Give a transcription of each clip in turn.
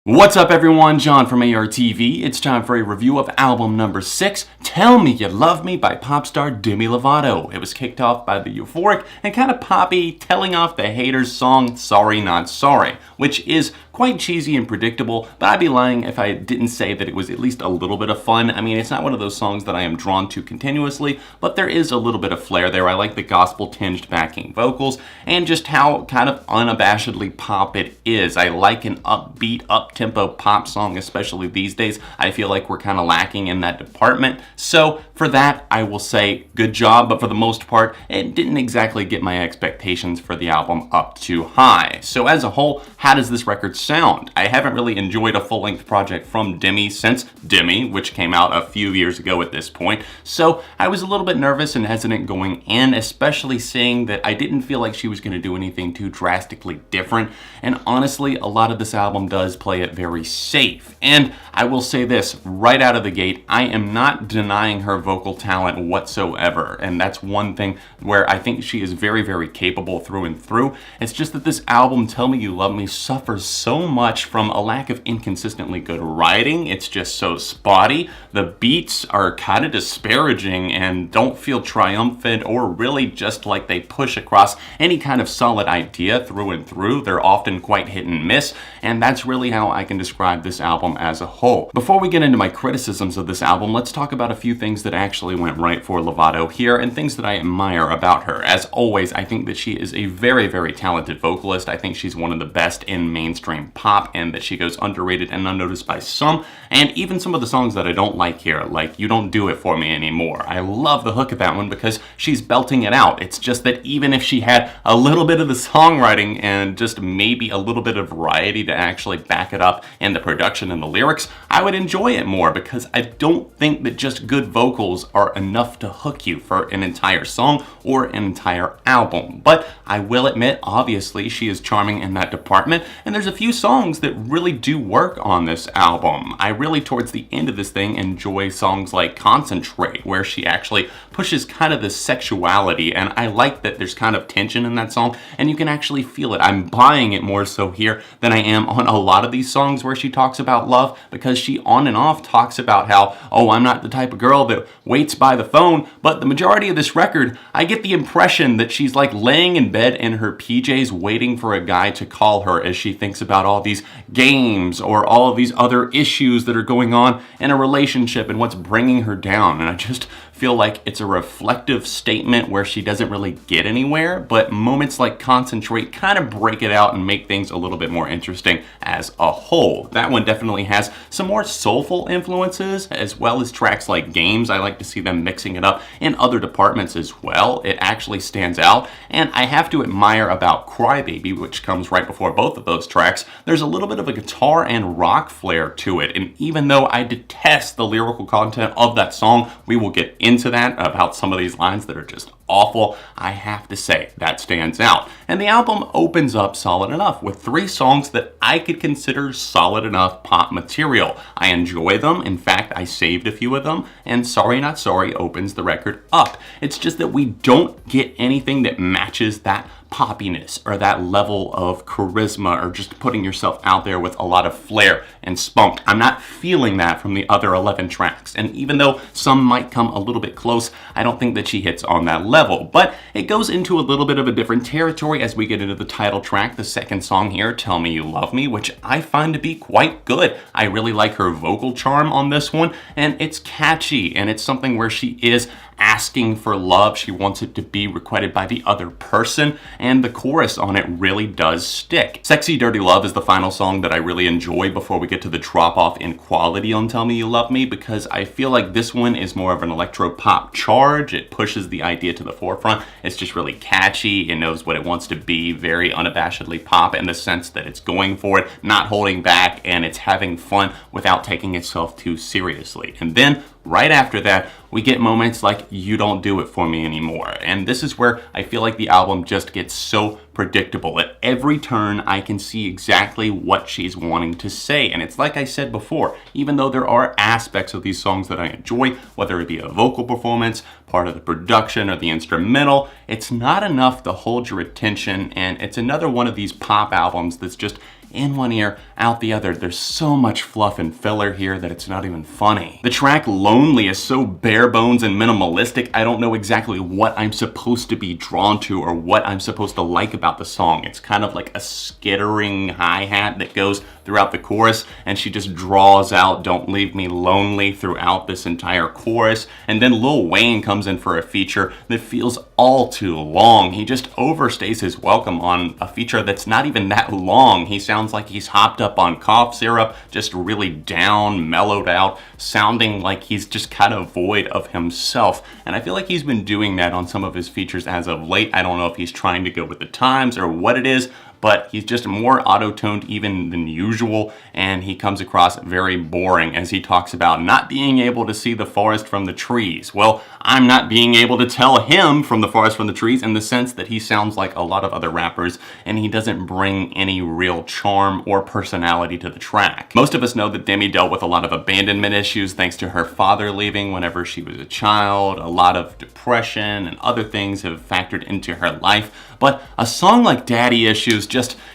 What's up everyone, John from ARTV. It's time for a review of album number 6, Tell Me You Love Me by pop star Demi Lovato. It was kicked off by the euphoric and kind of poppy Telling Off the Haters song Sorry Not Sorry, which is quite cheesy and predictable, but I'd be lying if I didn't say that it was at least a little bit of fun. I mean, it's not one of those songs that I am drawn to continuously, but there is a little bit of flair there. I like the gospel-tinged backing vocals and just how kind of unabashedly pop it is. I like an upbeat, up-tempo pop song, especially these days. I feel like we're kind of lacking in that department. So for that, I will say good job, but for the most part, it didn't exactly get my expectations for the album up too high. So as a whole, how does this record sound? I haven't really enjoyed a full-length project from Demi since Demi, which came out a few years ago at this point. So I was a little bit nervous and hesitant going in, especially seeing that I didn't feel like she was going to do anything too drastically different. And honestly, a lot of this album does play it very safe. And I will say this, right out of the gate, I am not denying her vocal talent whatsoever. And that's one thing where I think she is very, very capable through and through. It's just that this album, Tell Me You Love Me, suffers so much from a lack of inconsistently good writing. It's just so spotty. The beats are kind of disparaging and don't feel triumphant or really just like they push across any kind of solid idea through and through. They're often quite hit and miss, and that's really how I can describe this album as a whole. Before we get into my criticisms of this album, let's talk about a few things that actually went right for Lovato here and things that I admire about her. As always, I think that she is a very, very talented vocalist. I think she's one of the best in mainstream pop and that she goes underrated and unnoticed by some, and even some of the songs that I don't like here, like You Don't Do It For Me Anymore. I love the hook of that one because she's belting it out. It's just that even if she had a little bit of the songwriting and just maybe a little bit of variety to actually back it up in the production and the lyrics, I would enjoy it more because I don't think that just good vocals are enough to hook you for an entire song or an entire album. But I will admit, obviously, she is charming in that department, and there's a few songs that really do work on this album. I really, towards the end of this thing, enjoy songs like Concentrate, where she actually pushes kind of the sexuality, and I like that there's kind of tension in that song, and you can actually feel it. I'm buying it more so here than I am on a lot of these songs where she talks about love, because she on and off talks about how, oh, I'm not the type of girl that waits by the phone, but the majority of this record, I get the impression that she's like laying in bed in her PJs waiting for a guy to call her as she thinks about all these games or all of these other issues that are going on in a relationship and what's bringing her down. And I just feel like it's a reflective statement where she doesn't really get anywhere, but moments like Concentrate kind of break it out and make things a little bit more interesting as a whole. That one definitely has some more soulful influences, as well as tracks like Games. I like to see them mixing it up in other departments as well. It actually stands out, and I have to admire about Crybaby, which comes right before both of those tracks, there's a little bit of a guitar and rock flair to it, and even though I detest the lyrical content of that song, we will get into that about some of these lines that are just awful, I have to say that stands out. And the album opens up solid enough with 3 songs that I could consider solid enough pop material. I enjoy them. In fact, I saved a few of them, and Sorry Not Sorry opens the record up. It's just that we don't get anything that matches that poppiness or that level of charisma or just putting yourself out there with a lot of flair and spunk. I'm not feeling that from the other 11 tracks, and even though some might come a little bit close, I don't think that she hits on that level. But it goes into a little bit of a different territory as we get into the title track, the second song here, Tell Me You Love Me, which I find to be quite good. I really like her vocal charm on this one, and it's catchy, and it's something where she is asking for love. She wants it to be requited by the other person, and the chorus on it really does stick. Sexy Dirty Love is the final song that I really enjoy before we get to the drop off in quality on Tell Me You Love Me, because I feel like this one is more of an electro pop charge. It pushes the idea to the forefront. It's just really catchy. It knows what it wants to be, very unabashedly pop in the sense that it's going for it, not holding back, and it's having fun without taking itself too seriously. And then right after that, we get moments like You Don't Do It For Me Anymore. And this is where I feel like the album just gets so predictable. At every turn, I can see exactly what she's wanting to say. And it's like I said before, even though there are aspects of these songs that I enjoy, whether it be a vocal performance, part of the production, or the instrumental, it's not enough to hold your attention. And it's another one of these pop albums that's just in one ear, out the other. There's so much fluff and filler here that it's not even funny. The track Lonely is so bare bones and minimalistic, I don't know exactly what I'm supposed to be drawn to or what I'm supposed to like about the song. It's kind of like a skittering hi-hat that goes throughout the chorus, and she just draws out "Don't Leave Me Lonely" throughout this entire chorus. And then Lil Wayne comes in for a feature that feels all too long. He just overstays his welcome on a feature that's not even that long. He sounds like he's hopped up on cough syrup, just really down, mellowed out, sounding like he's just kind of void of himself. And I feel like he's been doing that on some of his features as of late. I don't know if he's trying to go with the times or what it is, but he's just more auto-toned even than usual, and he comes across very boring as he talks about not being able to see the forest from the trees. Well, I'm not being able to tell him from the forest from the trees in the sense that he sounds like a lot of other rappers, and he doesn't bring any real charm or personality to the track. Most of us know that Demi dealt with a lot of abandonment issues thanks to her father leaving whenever she was a child. A lot of depression and other things have factored into her life, but a song like Daddy Issues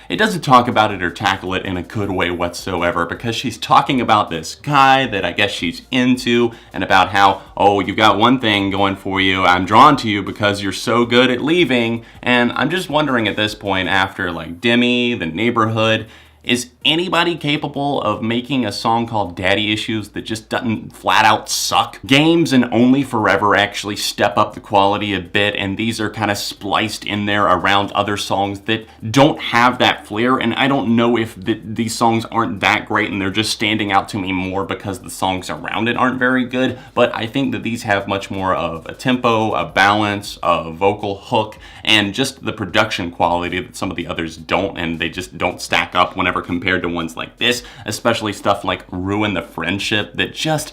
it doesn't talk about it or tackle it in a good way whatsoever, because she's talking about this guy that I guess she's into and about how, oh, you got one thing going for you, I'm drawn to you because you're so good at leaving. And I'm just wondering at this point, after like Demi, The Neighborhood, is anybody capable of making a song called Daddy Issues that just doesn't flat out suck? Games and Only Forever actually step up the quality a bit, and these are kind of spliced in there around other songs that don't have that flair, and I don't know if these songs aren't that great and they're just standing out to me more because the songs around it aren't very good, but I think that these have much more of a tempo, a balance, a vocal hook, and just the production quality that some of the others don't, and they just don't stack up whenever compared to ones like this, especially stuff like Ruin the Friendship that just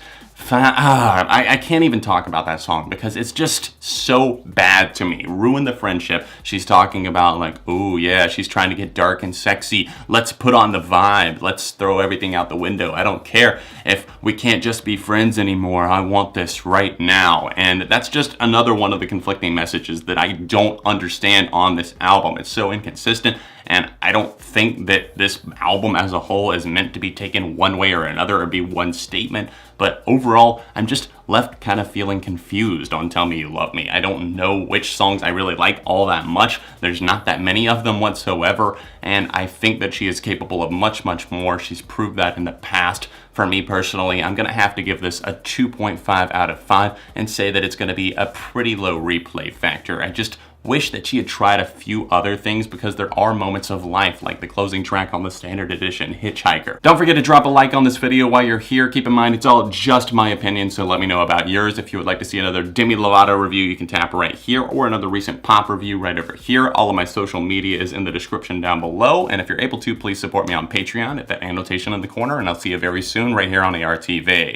I can't even talk about that song because it's just so bad to me. Ruin the Friendship. She's talking about like, oh yeah, she's trying to get dark and sexy. Let's put on the vibe. Let's throw everything out the window. I don't care if we can't just be friends anymore. I want this right now. And that's just another one of the conflicting messages that I don't understand on this album. It's so inconsistent, and I don't think that this album as a whole is meant to be taken one way or another or be one statement. But overall, I'm just left kind of feeling confused on Tell Me You Love Me. I don't know which songs I really like all that much. There's not that many of them whatsoever, and I think that she is capable of much, much more. She's proved that in the past. For me personally, I'm going to have to give this a 2.5 out of 5 and say that it's going to be a pretty low replay factor. I just wish that she had tried a few other things because there are moments of life, like the closing track on the standard edition, Hitchhiker. Don't forget to drop a like on this video while you're here. Keep in mind, it's all just my opinion, so let me know about yours. If you would like to see another Demi Lovato review, you can tap right here, or another recent pop review right over here. All of my social media is in the description down below, and if you're able to, please support me on Patreon at that annotation in the corner, and I'll see you very soon right here on ARTV.